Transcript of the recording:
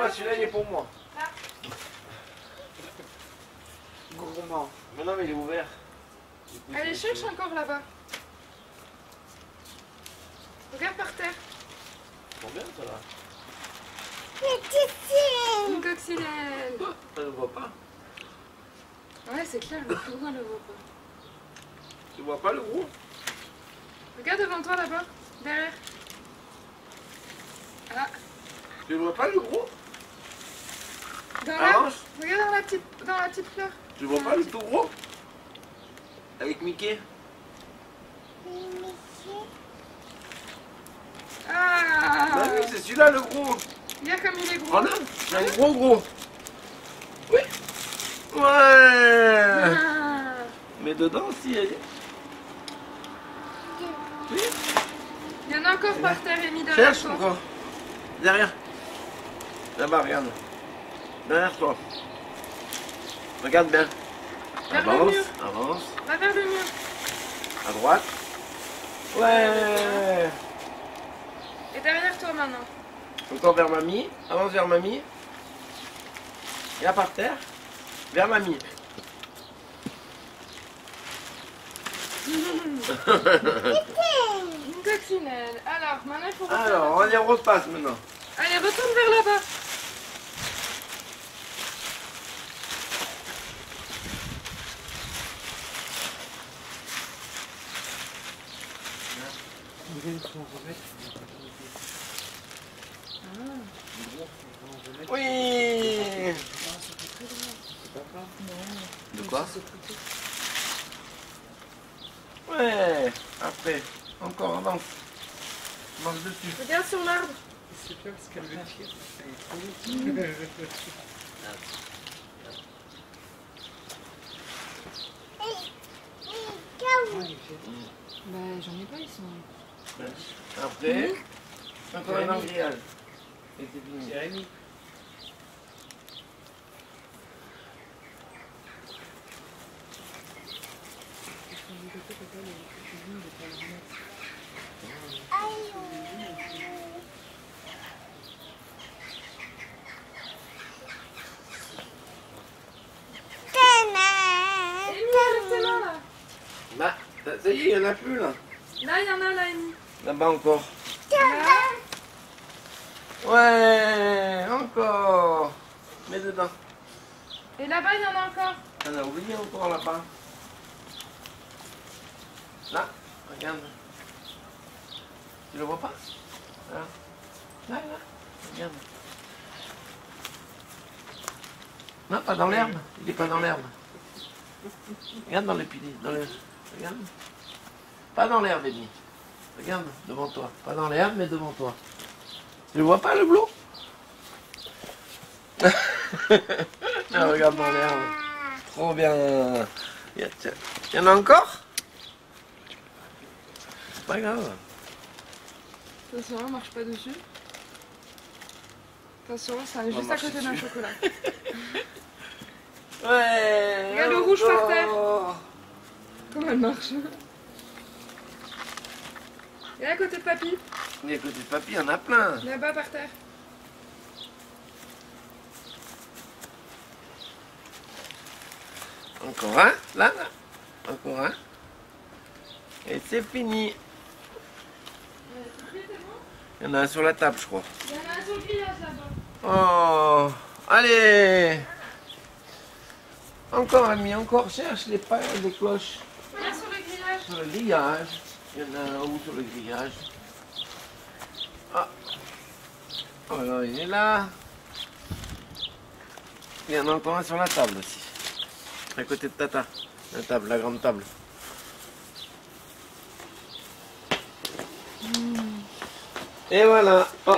moi, celui-là, il est pour moi. Là. Gourmand. Mais non, mais il est ouvert. Allez, cherche encore là-bas. Regarde par terre. Trop bien, ça, là. Une coccinelle. Ça ne voit pas. Ouais, c'est clair, le plus gros, on le voit pas. Tu vois pas le gros? Regarde devant toi là-bas, derrière. Ah, Tu vois pas le gros? dans Ah, là. non. Regarde dans la petite fleur. Tu vois pas le tout gros? Avec Mickey? Ah, Bah oui, c'est celui-là le gros. regarde comme il est gros. Voilà, c'est un gros. Oui. Ouais. Ah. Mais dedans aussi, elle est. Oui. Il y en a encore par terre, Amy, derrière Cherche toi. encore. Derrière. Là-bas, regarde. Derrière toi. Regarde bien. Vers le Avance, mur. avance. Va vers le mur. À droite. Ouais. Et derrière toi maintenant. Encore vers mamie. Avance vers mamie. Et là par terre. Vers mamie. Une coccinelle. Alors, maintenant il faut refaire. Alors, on y repasse maintenant. Allez, retourne vers là-bas. Oui. De quoi? Ouais. Après. Encore, avance. Marche dessus. Regarde sur l'arbre. C'est pas parce qu'elle le tire, elle est trop vite. Bah, j'en ai pas, ils sont. Après. Encore un grillage. Et c'est fini. Jérémy. Bah, ça y est, il n'y en a plus là. Là, il y en a, là, Amy. Là-bas encore. Là. Ouais, encore. Mets dedans. Et là-bas, il y en a encore. On a oublié encore là-bas. Là, regarde. Tu le vois pas? Là, regarde. Non, pas dans l'herbe. Il est pas dans l'herbe. Regarde dans le pilier. Regarde. Pas dans l'herbe, Amy. Regarde, devant toi. Pas dans l'herbe, mais devant toi. Tu le vois pas, le bleu? Ah, regarde dans l'herbe. Trop bien. Il y en a encore? C'est pas grave. Attention, on marche pas dessus. Attention, ça est juste à marcher côté d'un dessus. chocolat. Ouais. Regarde le rouge par terre. encore. Comment elle marche? Et à côté de papy, Et à côté de papy, il y en a plein. là-bas par terre. Encore un, là. Encore un. Et c'est fini. Il y en a un sur la table, je crois. Il y en a un sur le grillage là-bas. Oh, allez. Encore, ami, encore. Cherche les cloches. Regarde sur le grillage. Sur le grillage. Il y en a un où sur le grillage? Ah. Oh là, il est là. Il y en a encore un sur la table aussi. À côté de Tata. La table, la grande table. Et voilà. Oh.